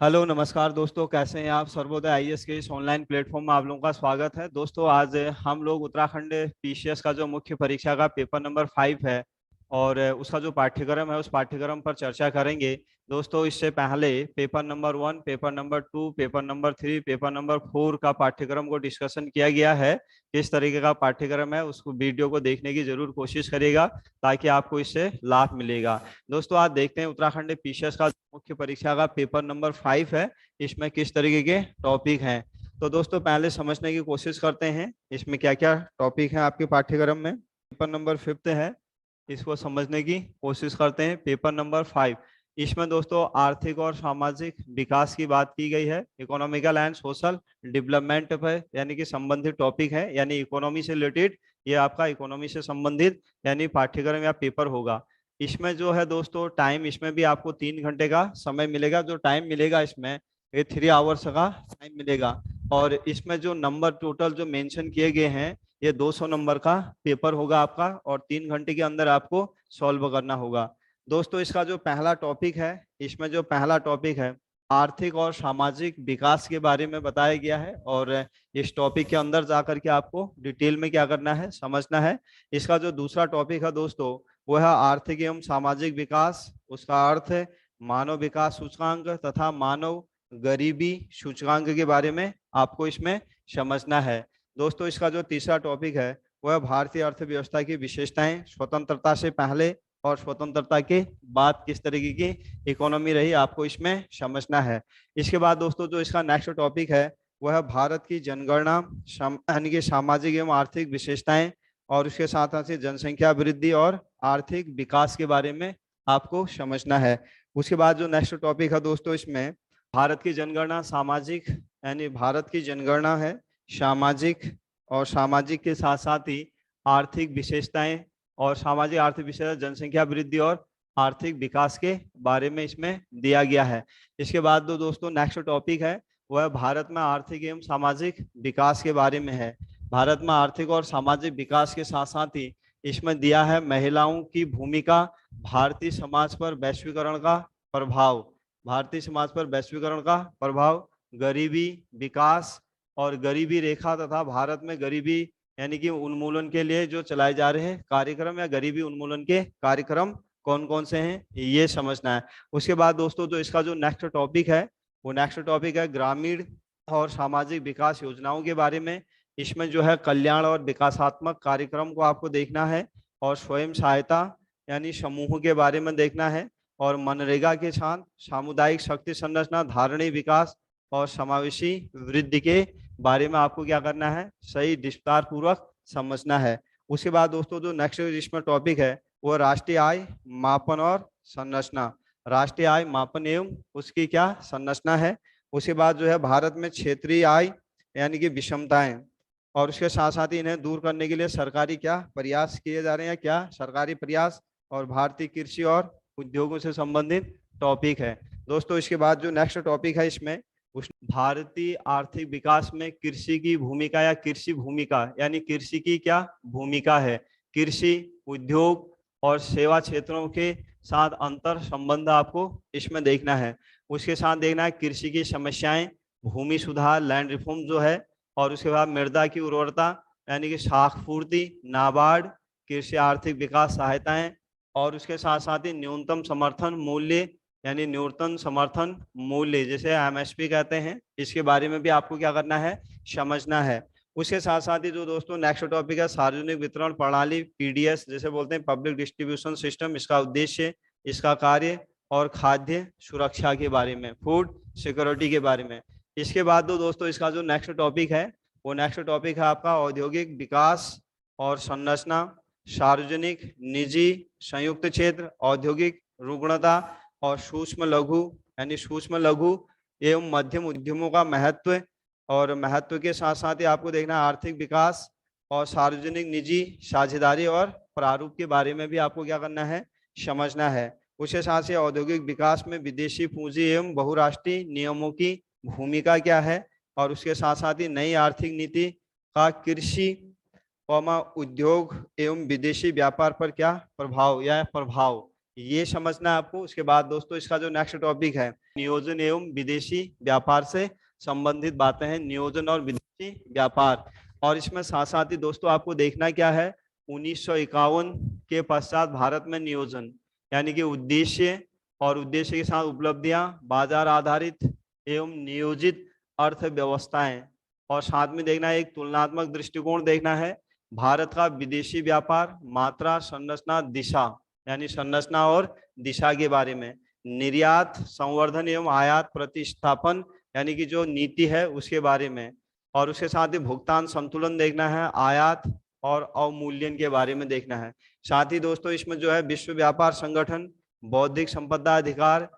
Hello नमस्कार दोस्तों, कैसे हैं आप। सर्वोदय आईएएस के इस ऑनलाइन प्लेटफॉर्म में आप लोगों का स्वागत है। दोस्तों आज हम लोग उत्तराखंड पीसीएस का जो मुख्य परीक्षा का पेपर नंबर 5 है और उसका जो पाठ्यक्रम है उस पाठ्यक्रम पर चर्चा करेंगे। दोस्तों इससे पहले paper number 1, paper number 2, paper number 3, paper number 4 का पाठ्यक्रम को डिस्कशन किया गया है। किस तरीके का पाठ्यक्रम है उसको वीडियो को देखने की जरूर कोशिश करिएगा ताकि आपको इससे लाभ मिलेगा। दोस्तों आज देखते हैं उत्तराखंड पीसीएस का मुख्य परीक्षा का पेपर नंबर 5 है, इसमें किस तरीके के टॉपिक हैं। तो दोस्तों पहले समझने की कोशिश करते हैं इसमें क्या क्या टॉपिक हैं आपके पाठ्यक्रम में। पेपर नंबर 5 है, इसको समझने की कोशिश करते हैं। पेपर नंबर 5, इसमें दोस्तों आर्थिक और सामाजिक विकास की बात की गई है। इकोनॉमिकल एंड सोशल डेवलपमेंट पर यानी कि संबंधित टॉपिक है, यानी इकोनॉमी से रिलेटेड ये आपका इकोनॉमी से संबंधित यानी पाठ्यक्रम या पेपर होगा। इसमें जो है दोस्तों टाइम, इसमें भी आपको 3 घंटे का समय मिलेगा। जो टाइम मिलेगा इसमें ये 3 आवर्स का टाइम मिलेगा और इसमें जो नंबर टोटल जो मेंशन किए गए हैं ये 200 नंबर का पेपर होगा आपका और 3 घंटे के अंदर आपको सॉल्व करना होगा। दोस्तों इसका जो पहला टॉपिक है, इसमें जो पहला टॉपिक है आर्थिक और सामाजिक विकास के बारे में बताया गया है और इस टॉपिक के अंदर जाकर के आपको डिटेल में क्या करना है, समझना है। इसका जो दूसरा टॉपिक है दोस्तों वो है आर्थिक एवं सामाजिक विकास। उसका अर्थ है मानव विकास सूचकांक तथा मानव गरीबी सूचकांक के बारे में आपको इसमें समझना है। दोस्तों इसका जो तीसरा टॉपिक है वह भारतीय अर्थव्यवस्था की विशेषताएं, स्वतंत्रता से पहले और स्वतंत्रता के बाद किस तरीके की इकोनॉमी रही आपको इसमें समझना है। इसके बाद दोस्तों जो इसका नेक्स्ट टॉपिक है वह है भारत की जनगणना यानी कि सामाजिक एवं आर्थिक विशेषताएं और उसके साथ साथ जनसंख्या वृद्धि और आर्थिक विकास के बारे में आपको समझना है। उसके बाद जो नेक्स्ट टॉपिक है दोस्तों इसमें भारत की जनगणना सामाजिक यानी भारत की जनगणना है सामाजिक और सामाजिक के साथ साथ ही आर्थिक विशेषताएं और सामाजिक आर्थिक विशेषता, जनसंख्या वृद्धि और आर्थिक विकास के बारे में इसमें दिया गया है। इसके बाद दो दोस्तों नेक्स्ट टॉपिक है वह भारत में आर्थिक एवं सामाजिक विकास के बारे में है। भारत में आर्थिक और सामाजिक विकास के साथ साथ ही इसमें दिया है महिलाओं की भूमिका, भारतीय समाज पर वैश्वीकरण का प्रभाव, भारतीय समाज पर वैश्वीकरण का प्रभाव, गरीबी विकास और गरीबी रेखा तथा भारत में गरीबी यानी कि उन्मूलन के लिए जो चलाए जा रहे हैं कार्यक्रम या गरीबी उन्मूलन के कार्यक्रम कौन कौन से हैं ये समझना है। उसके बाद दोस्तों जो इसका जो नेक्स्ट टॉपिक है वो नेक्स्ट टॉपिक है ग्रामीण और सामाजिक विकास योजनाओं के बारे में। इसमें जो है कल्याण और विकासात्मक कार्यक्रम को आपको देखना है और स्वयं सहायता यानी समूह के बारे में देखना है और मनरेगा के साथ सामुदायिक शक्ति संरचना, धारणीय विकास और समावेशी वृद्धि के बारे में आपको क्या करना है, सही विस्तार पूर्वक समझना है। उसके बाद दोस्तों जो नेक्स्ट इसमें टॉपिक है वो राष्ट्रीय आय मापन और संरचना, राष्ट्रीय आय मापन एवं उसकी क्या संरचना है। उसके बाद जो है भारत में क्षेत्रीय आय यानी कि विषमताएं और उसके साथ साथ ही इन्हें दूर करने के लिए सरकारी क्या प्रयास किए जा रहे हैं, क्या सरकारी प्रयास और भारतीय कृषि और उद्योगों से संबंधित टॉपिक है। दोस्तों इसके बाद जो नेक्स्ट टॉपिक है इसमें उस भारतीय आर्थिक विकास में कृषि की भूमिका या कृषि भूमिका यानी कृषि की क्या भूमिका है, कृषि उद्योग और सेवा क्षेत्रों के साथ अंतर संबंध आपको इसमें देखना है। उसके साथ देखना है कृषि की समस्याएं, भूमि सुधार लैंड रिफॉर्म जो है और उसके बाद मृदा की उर्वरता यानी कि शाख पूर्ति, नाबार्ड, कृषि आर्थिक विकास सहायताएं और उसके साथ साथ ही न्यूनतम समर्थन मूल्य यानी न्यूनतम समर्थन मूल्य जिसे एमएसपी कहते हैं, इसके बारे में भी आपको क्या करना है, समझना है। उसके साथ साथ ही जो दोस्तों नेक्स्ट टॉपिक है सार्वजनिक वितरण प्रणाली पीडीएस जिसे बोलते हैं पब्लिक डिस्ट्रीब्यूशन सिस्टम, इसका उद्देश्य, इसका कार्य और खाद्य सुरक्षा के बारे में, फूड सिक्योरिटी के बारे में। इसके बाद दोस्तों इसका जो नेक्स्ट टॉपिक है वो नेक्स्ट टॉपिक है आपका औद्योगिक विकास और संरचना, सार्वजनिक निजी संयुक्त क्षेत्र, औद्योगिक रुग्णता और सूक्ष्म लघु यानी सूक्ष्म लघु एवं मध्यम उद्यमों का महत्व और महत्व के साथ साथ ही आपको देखना है आर्थिक विकास और सार्वजनिक निजी साझेदारी और प्रारूप के बारे में भी आपको क्या करना है, समझना है। उसके साथ ही औद्योगिक विकास में विदेशी पूंजी एवं बहुराष्ट्रीय नियमों की भूमिका क्या है और उसके साथ साथ ही नई आर्थिक नीति का कृषि उद्योग एवं विदेशी व्यापार पर क्या प्रभाव या प्रभाव ये समझना है आपको। उसके बाद दोस्तों इसका जो नेक्स्ट टॉपिक है, नियोजन एवं विदेशी व्यापार से संबंधित बातें हैं, नियोजन और विदेशी व्यापार। और इसमें साथ साथ ही दोस्तों आपको देखना क्या है, 1951 के पश्चात भारत में नियोजन यानी कि उद्देश्य और उद्देश्य के साथ उपलब्धियां, बाजार आधारित एवं नियोजित अर्थव्यवस्थाएं, और साथ में देखना है एक तुलनात्मक दृष्टिकोण देखना है, भारत का विदेशी व्यापार, मात्रा, संरचना, दिशा यानी संरचना और दिशा के बारे में, निर्यात, संवर्धन एवं आयात प्रतिस्थापन यानी कि जो नीति है उसके बारे में, और उसके साथ ही भुगतान संतुलन देखना है, आयात और अवमूल्यन के बारे में देखना है। साथ ही दोस्तों इसमें जो है विश्व व्यापार संगठन, बौद्धिक संपदा अधिकार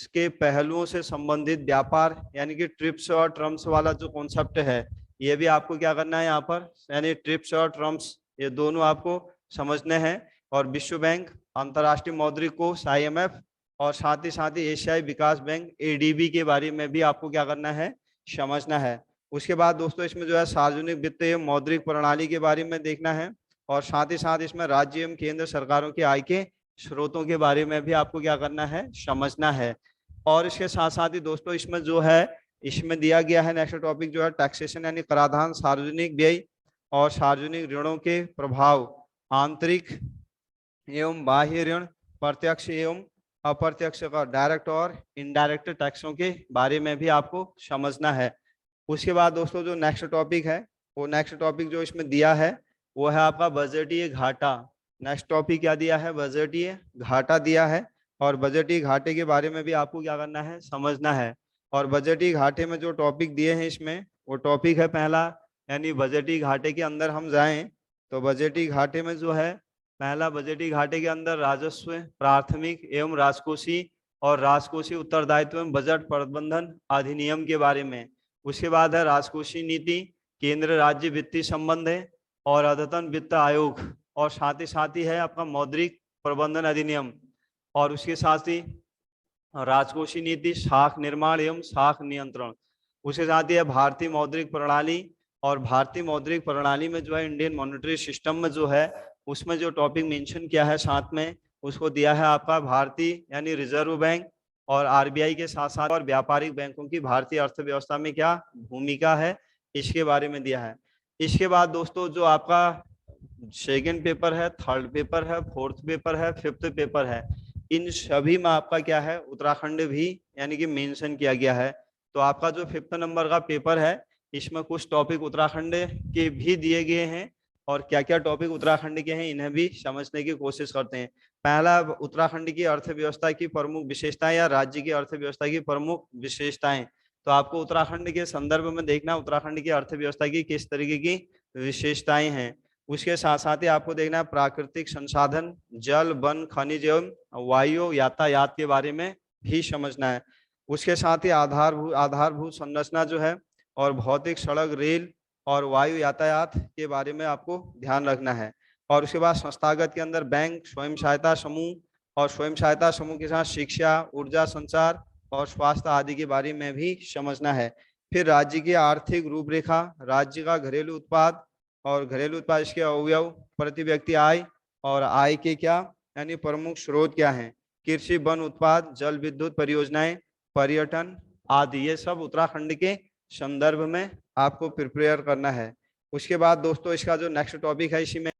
के पहलुओं से संबंधित व्यापार यानी कि ट्रिप्स और ट्रम्प्स वाला जो कॉन्सेप्ट है, ये भी आपको क्या करना है यहाँ पर, यानी ट्रिप्स और ट्रम्प्स ये दोनों आपको समझने हैं। और विश्व बैंक, अंतर्राष्ट्रीय मौद्रिक कोष IMF, और साथ ही एशियाई विकास बैंक ADB के बारे में भी आपको क्या करना है, समझना है। उसके बाद दोस्तों इसमें जो है सार्वजनिक वित्त एवं मौद्रिक प्रणाली के बारे में देखना है, और साथ ही साथ इसमें राज्य एवं केंद्र सरकारों की आय के स्रोतों के बारे में भी आपको क्या करना है, समझना है। और इसके साथ साथ ही दोस्तों इसमें जो है, इसमें दिया गया है नेक्स्ट टॉपिक जो है टैक्सेशन यानी कराधान, सार्वजनिक व्यय और सार्वजनिक ऋणों के प्रभाव, आंतरिक एवं बाह्य ऋण, प्रत्यक्ष एवं अप्रत्यक्ष कर, डायरेक्ट और इनडायरेक्ट टैक्सों के बारे में भी आपको समझना है। उसके बाद दोस्तों जो नेक्स्ट टॉपिक है, वो नेक्स्ट टॉपिक जो इसमें दिया है वो है आपका बजटीय घाटा। नेक्स्ट टॉपिक क्या दिया है, बजटीय घाटा दिया है, और बजटीय घाटे के बारे में भी आपको क्या करना है, समझना है। और बजटीय घाटे में जो टॉपिक दिए हैं इसमें, वो टॉपिक है पहला, यानी बजटीय घाटे के अंदर हम जाएं तो बजटीय घाटे में जो है, पहला बजटीय घाटे के अंदर राजस्व, प्राथमिक एवं राजकोषीय और राजकोषीय उत्तरदायित्व एवं बजट प्रबंधन अधिनियम के बारे में। उसके बाद है राजकोषीय नीति, केंद्र राज्य वित्तीय संबंध है और अद्यतन वित्त आयोग, और साथ ही है आपका मौद्रिक प्रबंधन अधिनियम, और उसके साथ ही राजकोषीय नीति, शाख निर्माण एवं शाख नियंत्रण। उसके साथ ही है भारतीय मौद्रिक प्रणाली, और भारतीय मौद्रिक प्रणाली में जो है इंडियन मॉनेटरी सिस्टम में जो है उसमें जो टॉपिक मेंशन किया है साथ में, उसको दिया है आपका भारतीय यानी रिजर्व बैंक और RBI के साथ साथ और व्यापारिक बैंकों की भारतीय अर्थव्यवस्था में क्या भूमिका है, इसके बारे में दिया है। इसके बाद दोस्तों जो आपका सेकंड पेपर है, थर्ड पेपर है, फोर्थ पेपर है, फिफ्थ पेपर है, इन सभी में आपका क्या है, उत्तराखंड भी यानी कि मेंशन किया गया है। तो आपका जो फिफ्थ नंबर का पेपर है इसमें कुछ टॉपिक उत्तराखंड के भी दिए गए हैं, और क्या क्या टॉपिक उत्तराखंड के हैं इन्हें भी समझने की कोशिश करते हैं। पहला, उत्तराखंड की अर्थव्यवस्था की प्रमुख विशेषताएं या राज्य की अर्थव्यवस्था की प्रमुख विशेषताएं। तो आपको उत्तराखंड के संदर्भ में देखना उत्तराखंड की अर्थव्यवस्था की किस तरीके की विशेषताएं हैं। उसके साथ साथ ही आपको देखना है प्राकृतिक संसाधन, जल, वन, खनिज एवं वायु यातायात के बारे में भी समझना है। उसके साथ ही आधारभूत संरचना जो है, और भौतिक, सड़क, रेल और वायु यातायात के बारे में आपको ध्यान रखना है। और उसके बाद संस्थागत के अंदर बैंक, स्वयं सहायता समूह और स्वयं सहायता समूह के साथ शिक्षा, ऊर्जा, संचार और स्वास्थ्य आदि के बारे में भी समझना है। फिर राज्य की आर्थिक रूपरेखा, राज्य का घरेलू उत्पाद और घरेलू उत्पाद, इसके अवयव, प्रति व्यक्ति आय और आय के क्या यानी प्रमुख स्रोत क्या हैं, कृषि, वन उत्पाद, जल विद्युत परियोजनाएं, पर्यटन आदि, ये सब उत्तराखंड के संदर्भ में आपको प्रिपेयर करना है। उसके बाद दोस्तों इसका जो नेक्स्ट टॉपिक है इसी में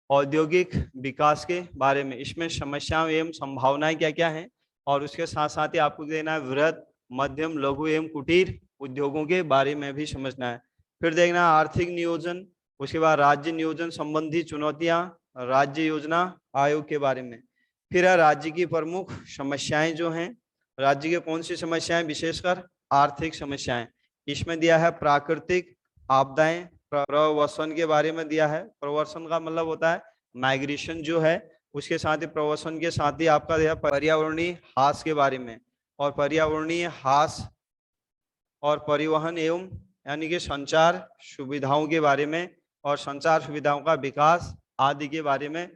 औद्योगिक विकास के बारे में, इसमें समस्याएं एवं संभावनाएं क्या क्या हैं, और उसके साथ साथ ही आपको देना है वृहद, मध्यम, लघु एवं कुटीर उद्योगों के बारे में भी समझना है। फिर देखना आर्थिक नियोजन, उसके बाद राज्य नियोजन संबंधी चुनौतियां, राज्य योजना आयोग के बारे में। फिर है राज्य की प्रमुख समस्याएं जो हैं, राज्य की कौन सी समस्याएं, विशेषकर आर्थिक समस्याएं। इसमें दिया है प्राकृतिक आपदाएं, प्रवसन के बारे में दिया है। प्रवसन का मतलब होता है माइग्रेशन जो है, उसके साथ ही प्रवसन के साथ ही आपका दिया पर्यावरणीय ह्रास के बारे में, और पर्यावरणीय ह्रास और परिवहन एवं यानी कि संचार सुविधाओं के बारे में, और संचार सुविधाओं का विकास आदि के बारे में।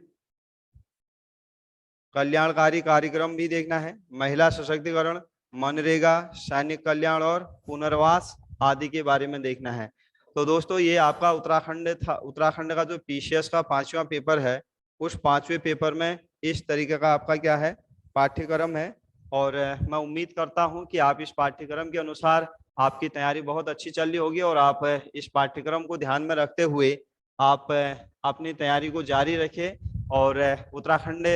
कल्याणकारी कार्यक्रम भी देखना है, महिला सशक्तिकरण, मनरेगा, सैनिक कल्याण और पुनर्वास आदि के बारे में देखना है। तो दोस्तों ये आपका उत्तराखंड था। उत्तराखंड का जो PCS का 5वां पेपर है, उस 5वें पेपर में इस तरीके का आपका क्या है पाठ्यक्रम है और मैं उम्मीद करता हूं कि आप इस पाठ्यक्रम के अनुसार आपकी तैयारी बहुत अच्छी चल रही होगी और आप इस पाठ्यक्रम को ध्यान में रखते हुए आप अपनी तैयारी को जारी रखें और उत्तराखंड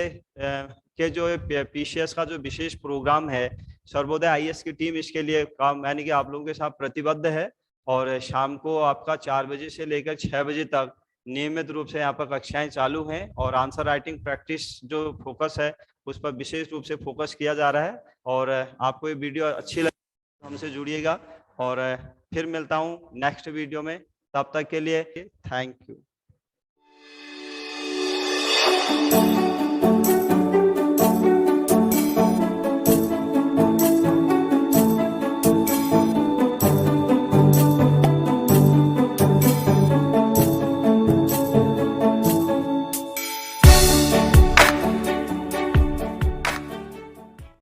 के जो पीसीएस का जो विशेष प्रोग्राम है सर्वोदय आईएएस की टीम इसके लिए काम यानी कि आप लोगों के साथ प्रतिबद्ध है और शाम को आपका 4 बजे से लेकर 6 बजे तक नियमित रूप से यहाँ पर कक्षाएं चालू हैं और आंसर राइटिंग प्रैक्टिस जो फोकस है उस पर विशेष रूप से फोकस किया जा रहा है। और आपको ये वीडियो अच्छी लगी हमसे जुड़िएगा और फिर मिलता हूँ नेक्स्ट वीडियो में। तब तक के लिए थैंक यू।